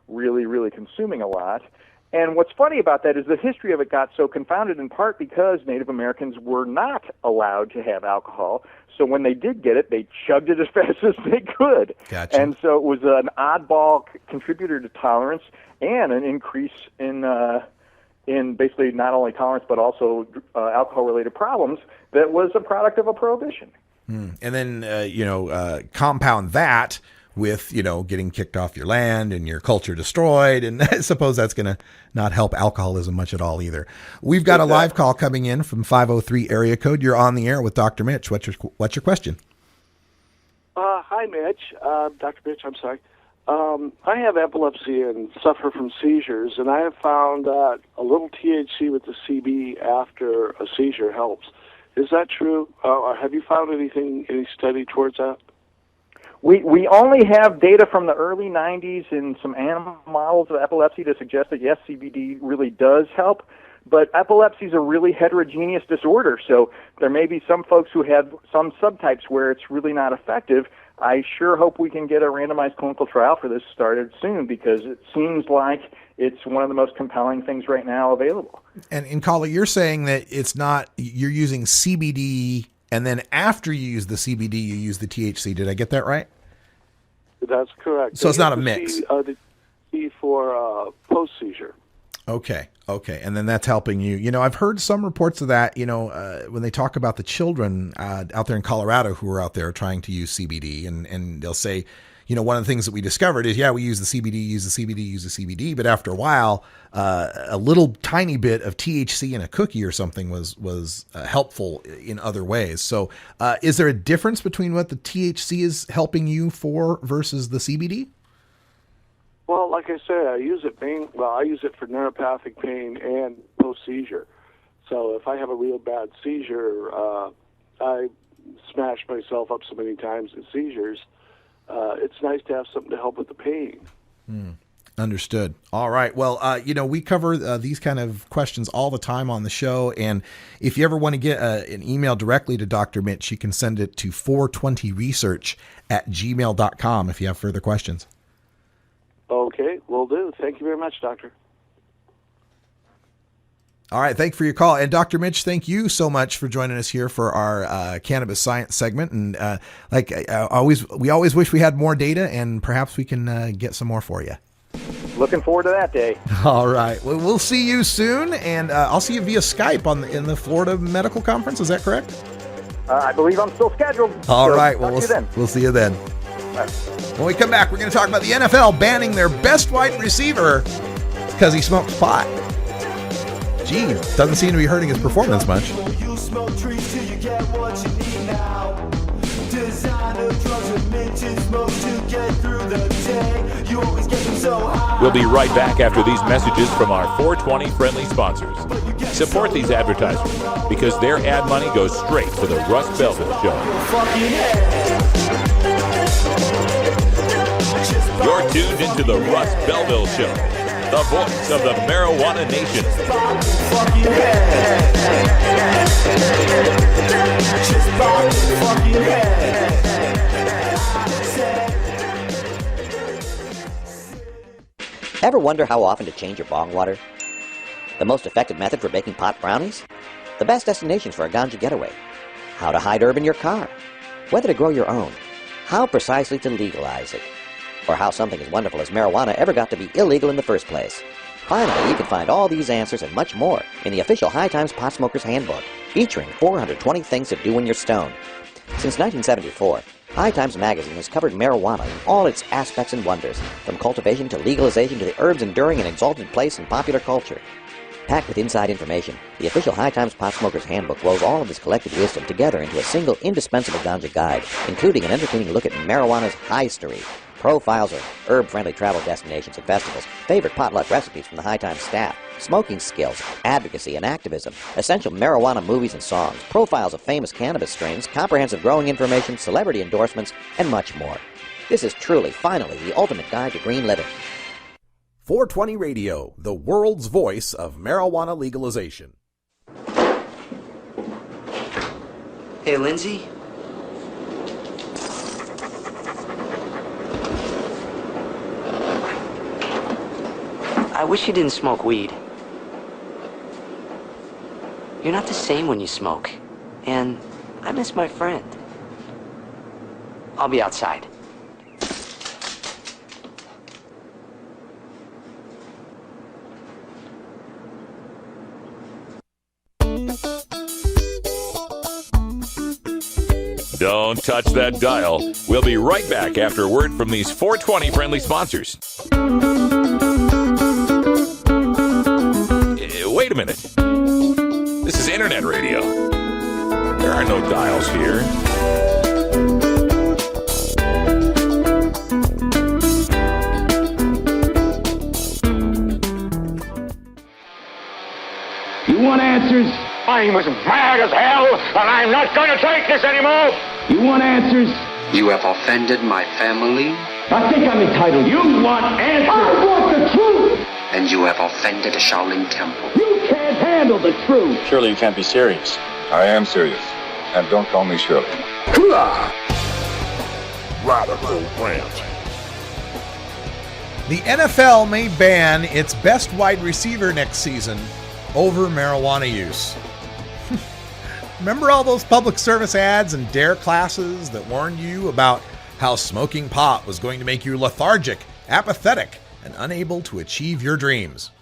really, really consuming a lot. And what's funny about that is the history of it got so confounded in part because Native Americans were not allowed to have alcohol. So when they did get it, they chugged it as fast as they could. Gotcha. And so it was an oddball contributor to tolerance and an increase in basically not only tolerance but also alcohol-related problems that was a product of a prohibition. And then, compound that with, getting kicked off your land and your culture destroyed. And I suppose that's going to not help alcoholism much at all either. We've got a live call coming in from 503 area code. You're on the air with Dr. Mitch. What's your question? Hi, Mitch. Dr. Mitch, I'm sorry. I have epilepsy and suffer from seizures, and I have found that a little THC with the CB after a seizure helps. Is that true? Have you found any study towards that? We only have data from the early 90s in some animal models of epilepsy to suggest that, yes, CBD really does help. But epilepsy is a really heterogeneous disorder, so there may be some folks who have some subtypes where it's really not effective. I sure hope we can get a randomized clinical trial for this started soon because it seems like it's one of the most compelling things right now available. And Kala, you're saying that you're using CBD and then after you use the CBD, you use the THC. Did I get that right? That's correct. So it's not a mix. The for post-seizure. Okay. And then that's helping you. You know, I've heard some reports of that, when they talk about the children out there in Colorado who are out there trying to use CBD, and they'll say, one of the things that we discovered is, we use the CBD, but after a while, a little tiny bit of THC in a cookie or something was helpful in other ways. So is there a difference between what the THC is helping you for versus the CBD? Well, like I say, I use it for neuropathic pain and post-seizure. So if I have a real bad seizure, I smash myself up so many times in seizures. It's nice to have something to help with the pain. Understood. All right. Well, we cover these kind of questions all the time on the show. And if you ever want to get an email directly to Dr. Mitch, you can send it to 420research@gmail.com if you have further questions. Okay, will do. Thank you very much, Doctor. All right. Thank you for your call. And Dr. Mitch, thank you so much for joining us here for our cannabis science segment. And we always wish we had more data, and perhaps we can get some more for you. Looking forward to that day. All right. Well, we'll see you soon, and I'll see you via Skype in the Florida Medical Conference. Is that correct? I believe I'm still scheduled. All right. Well, we'll see you then. When we come back, we're going to talk about the NFL banning their best wide receiver because he smokes pot. Gee, doesn't seem to be hurting his performance much. You smoke trees till you get what you need now. Designer drugs and minted smokes to get through the day. You always get them so high. We'll be right back after these messages from our 420 friendly sponsors. Support these advertisers because their ad money goes straight to the Russ Belville Show. You're tuned into the Russ Belville Show, the voice of the marijuana nation. Ever wonder how often to change your bong water? The most effective method for baking pot brownies? The best destinations for a ganja getaway? How to hide herb in your car? Whether to grow your own? How precisely to legalize it? Or how something as wonderful as marijuana ever got to be illegal in the first place? Finally, you can find all these answers and much more in the official High Times Pot Smoker's Handbook, featuring 420 things to do when you're stoned. Since 1974, High Times magazine has covered marijuana in all its aspects and wonders, from cultivation to legalization to the herb's enduring and exalted place in popular culture. Packed with inside information, the official High Times Pot Smoker's Handbook rolls all of this collected wisdom together into a single indispensable ganja guide, including an entertaining look at marijuana's history, profiles of herb-friendly travel destinations and festivals, favorite potluck recipes from the High Times staff, smoking skills, advocacy and activism, essential marijuana movies and songs, profiles of famous cannabis strains, comprehensive growing information, celebrity endorsements, and much more. This is truly, finally, the ultimate guide to green living. 420 Radio, the world's voice of marijuana legalization. Hey, Lindsay? I wish you didn't smoke weed. You're not the same when you smoke. And I miss my friend. I'll be outside. Don't touch that dial. We'll be right back after a word from these 420 friendly sponsors. Wait a minute. This is internet radio. There are no dials here. You want answers? I'm as mad as hell, and I'm not going to take this anymore. You want answers? You have offended my family. I think I'm entitled. You want answers? I want the truth. And you have offended the Shaolin Temple. You can't handle the truth. Surely you can't be serious. I am serious. And don't call me Shirley. Radical Rant. The NFL may ban its best wide receiver next season over marijuana use. Remember all those public service ads and DARE classes that warned you about how smoking pot was going to make you lethargic, apathetic, and unable to achieve your dreams?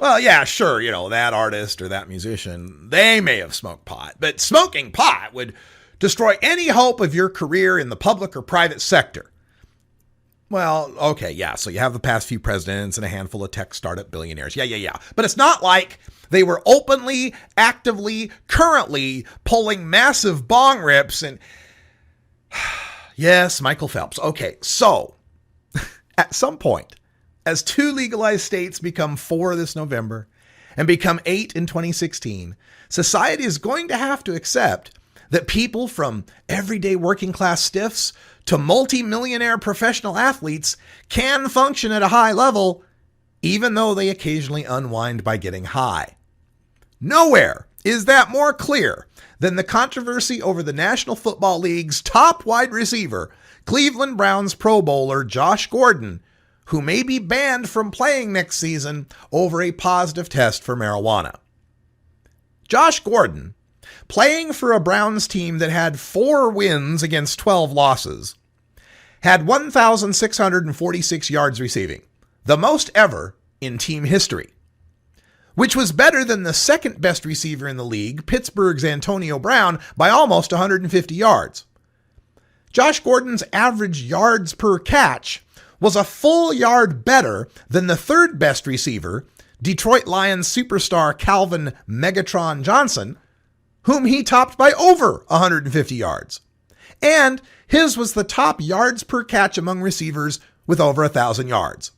Well, yeah, sure, that artist or that musician, they may have smoked pot, but smoking pot would destroy any hope of your career in the public or private sector. Well, okay, yeah, so you have the past few presidents and a handful of tech startup billionaires. Yeah. But it's not like they were openly, actively, currently pulling massive bong rips and... Yes, Michael Phelps. Okay, so at some point, as 2 legalized states become 4 this November and become 8 in 2016, society is going to have to accept that people from everyday working class stiffs to multi-millionaire professional athletes can function at a high level, even though they occasionally unwind by getting high. Nowhere is that more clear than the controversy over the National Football League's top wide receiver, Cleveland Browns Pro Bowler Josh Gordon, who may be banned from playing next season over a positive test for marijuana. Josh Gordon, playing for a Browns team that had 4 wins against 12 losses, had 1,646 yards receiving, the most ever in team history, which was better than the second best receiver in the league, Pittsburgh's Antonio Brown, by almost 150 yards. Josh Gordon's average yards per catch was a full yard better than the third best receiver, Detroit Lions superstar Calvin Megatron Johnson, whom he topped by over 150 yards. And his was the top yards per catch among receivers with over 1,000 yards.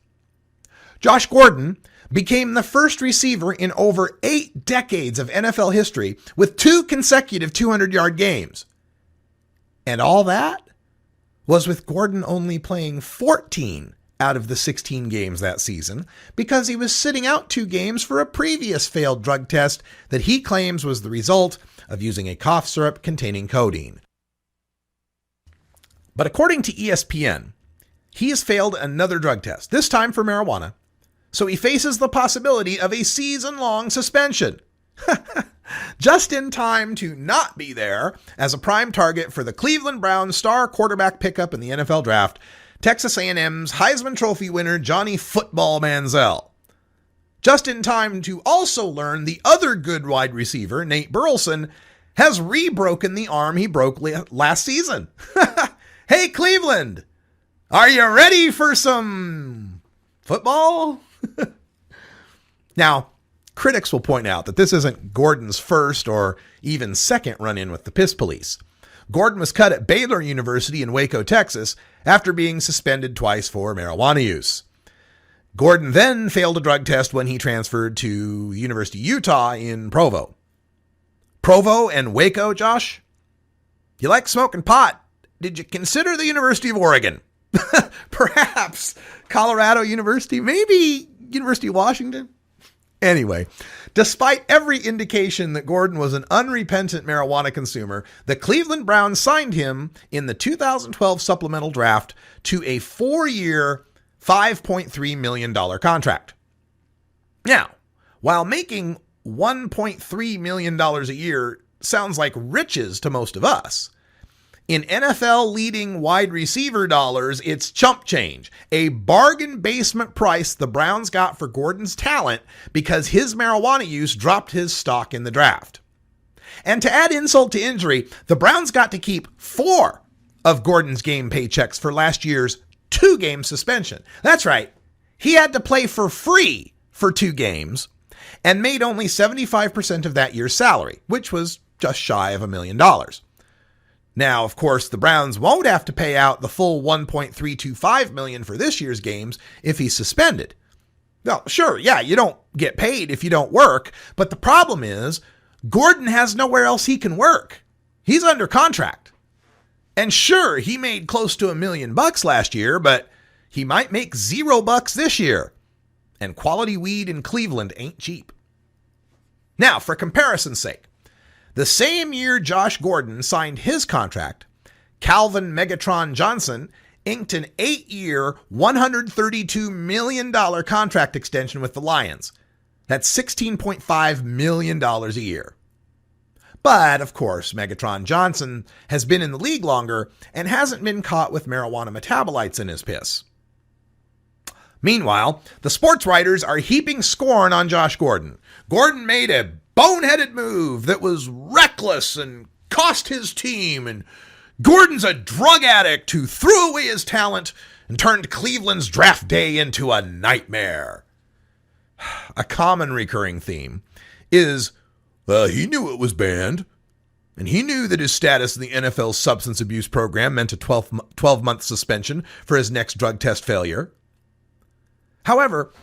Josh Gordon became the first receiver in over 8 decades of NFL history with 2 consecutive 200-yard games. And all that was with Gordon only playing 14 out of the 16 games that season because he was sitting out 2 games for a previous failed drug test that he claims was the result of using a cough syrup containing codeine. But according to ESPN, he has failed another drug test, this time for marijuana, so he faces the possibility of a season-long suspension. Just in time to not be there as a prime target for the Cleveland Browns star quarterback pickup in the NFL draft, Texas A&M's Heisman Trophy winner Johnny Football Manziel. Just in time to also learn the other good wide receiver, Nate Burleson, has re-broken the arm he broke last season. Hey, Cleveland, are you ready for some football? Now, critics will point out that this isn't Gordon's first or even second run-in with the piss police. Gordon was cut at Baylor University in Waco, Texas, after being suspended twice for marijuana use. Gordon then failed a drug test when he transferred to University of Utah in Provo. Provo and Waco, Josh? You like smoking pot? Did you consider the University of Oregon? Perhaps Colorado University? Maybe University of Washington? Anyway, despite every indication that Gordon was an unrepentant marijuana consumer, the Cleveland Browns signed him in the 2012 supplemental draft to a 4-year, $5.3 million contract. Now, while making $1.3 million a year sounds like riches to most of us, in NFL leading wide receiver dollars, it's chump change, a bargain basement price the Browns got for Gordon's talent because his marijuana use dropped his stock in the draft. And to add insult to injury, the Browns got to keep 4 of Gordon's game paychecks for last year's 2-game suspension. That's right, he had to play for free for 2 games and made only 75% of that year's salary, which was just shy of $1 million. Now, of course, the Browns won't have to pay out the full $1.325 million for this year's games if he's suspended. Well, sure, yeah, you don't get paid if you don't work, but the problem is Gordon has nowhere else he can work. He's under contract. And sure, he made close to $1 million last year, but he might make $0 this year. And quality weed in Cleveland ain't cheap. Now, for comparison's sake, the same year Josh Gordon signed his contract, Calvin Megatron Johnson inked an 8-year, $132 million contract extension with the Lions. That's $16.5 million a year. But, of course, Megatron Johnson has been in the league longer and hasn't been caught with marijuana metabolites in his piss. Meanwhile, the sports writers are heaping scorn on Josh Gordon. Gordon made a boneheaded move that was reckless and cost his team, and Gordon's a drug addict who threw away his talent and turned Cleveland's draft day into a nightmare. A common recurring theme is, he knew it was banned, and he knew that his status in the NFL's substance abuse program meant a 12-month suspension for his next drug test failure. However,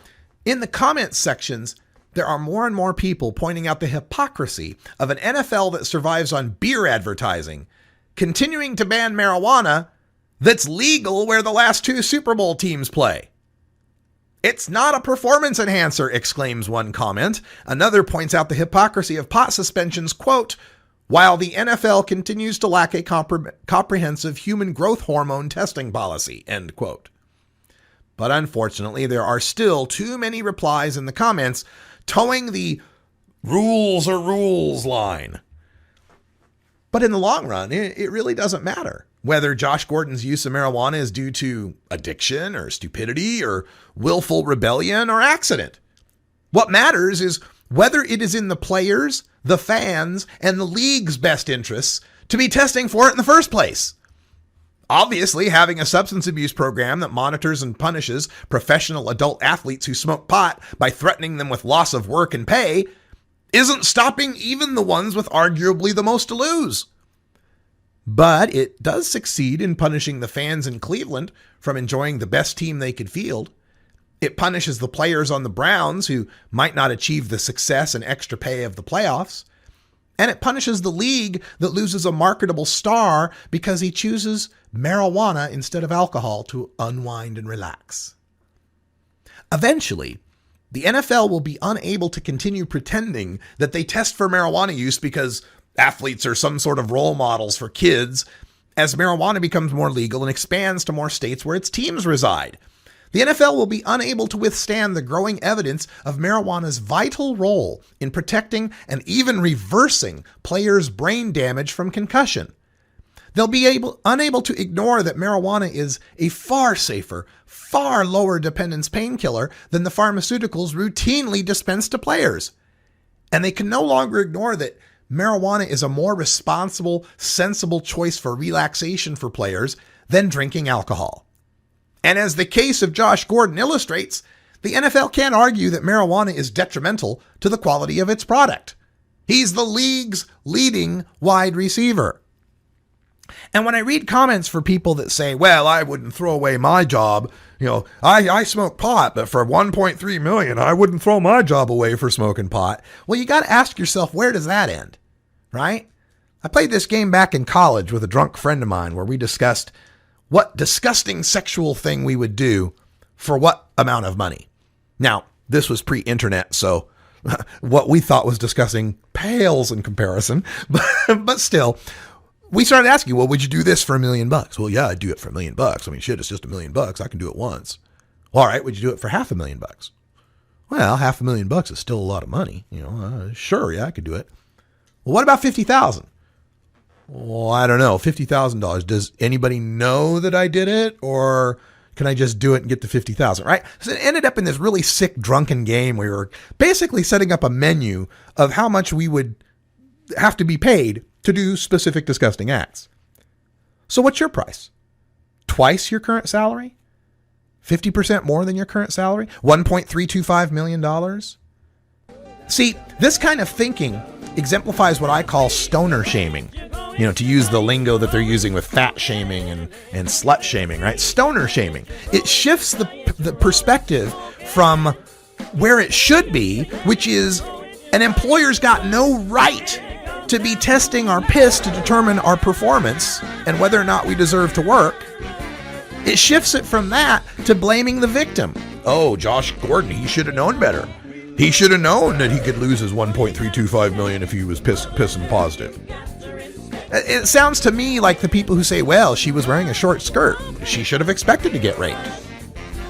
in the comments sections, there are more and more people pointing out the hypocrisy of an NFL that survives on beer advertising, continuing to ban marijuana that's legal where the last 2 Super Bowl teams play. It's not a performance enhancer, exclaims one comment. Another points out the hypocrisy of pot suspensions, quote, while the NFL continues to lack a comprehensive human growth hormone testing policy, end quote. But unfortunately, there are still too many replies in the comments towing the rules are rules line. But in the long run, it really doesn't matter whether Josh Gordon's use of marijuana is due to addiction or stupidity or willful rebellion or accident. What matters is whether it is in the players, the fans, and the league's best interests to be testing for it in the first place. Obviously, having a substance abuse program that monitors and punishes professional adult athletes who smoke pot by threatening them with loss of work and pay isn't stopping even the ones with arguably the most to lose. But it does succeed in punishing the fans in Cleveland from enjoying the best team they could field. It punishes the players on the Browns who might not achieve the success and extra pay of the playoffs. And it punishes the league that loses a marketable star because he chooses marijuana instead of alcohol to unwind and relax. Eventually, the NFL will be unable to continue pretending that they test for marijuana use because athletes are some sort of role models for kids as marijuana becomes more legal and expands to more states where its teams reside. The NFL will be unable to withstand the growing evidence of marijuana's vital role in protecting and even reversing players' brain damage from concussion. They'll be unable to ignore that marijuana is a far safer, far lower dependence painkiller than the pharmaceuticals routinely dispensed to players. And they can no longer ignore that marijuana is a more responsible, sensible choice for relaxation for players than drinking alcohol. And as the case of Josh Gordon illustrates, the NFL can't argue that marijuana is detrimental to the quality of its product. He's the league's leading wide receiver. And when I read comments for people that say, well, I wouldn't throw away my job, I smoke pot, but for $1.3 million, I wouldn't throw my job away for smoking pot. Well, you got to ask yourself, where does that end, right? I played this game back in college with a drunk friend of mine where we discussed what disgusting sexual thing we would do for what amount of money. Now, this was pre-internet, so what we thought was disgusting pales in comparison, but still, we started asking, well, would you do this for $1 million? Well, yeah, I'd do it for $1 million. I mean, shit, it's just $1 million. I can do it once. Well, all right, would you do it for $500,000? Well, $500,000 is still a lot of money. Sure, yeah, I could do it. Well, what about $50,000? Well, I don't know. $50,000. Does anybody know that I did it, or can I just do it and get to $50,000? Right? So it ended up in this really sick, drunken game where we were basically setting up a menu of how much we would have to be paid to do specific disgusting acts. So what's your price? Twice your current salary? 50% more than your current salary? $1.325 million? See, this kind of thinking exemplifies what I call stoner shaming. To use the lingo that they're using with fat shaming and slut shaming, right? Stoner shaming. It shifts the perspective from where it should be, which is an employer's got no right to be testing our piss to determine our performance and whether or not we deserve to work. It shifts it from that to blaming the victim. Oh, Josh Gordon, he should have known better. He should have known that he could lose his $1.325 million if he was pissing positive. It sounds to me like the people who say, well, she was wearing a short skirt. She should have expected to get raped.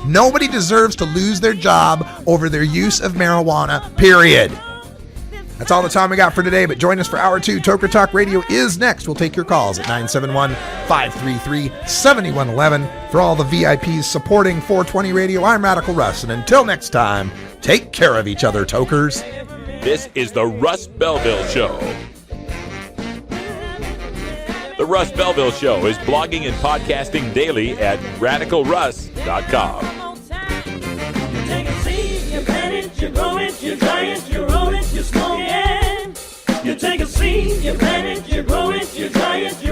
Nobody deserves to lose their job over their use of marijuana, period. That's all the time we got for today, but join us for Hour 2. Toker Talk Radio is next. We'll take your calls at 971-533-7111. For all the VIPs supporting 420 Radio, I'm Radical Russ, and until next time, take care of each other, Tokers. This is the Russ Belville Show. The Russ Belville Show is blogging and podcasting daily at radicalruss.com. You take a seed, you plant it, you grow it, you dry it, you roll it, you smoke it. You take a seed, you plant it, you grow it, you dry it,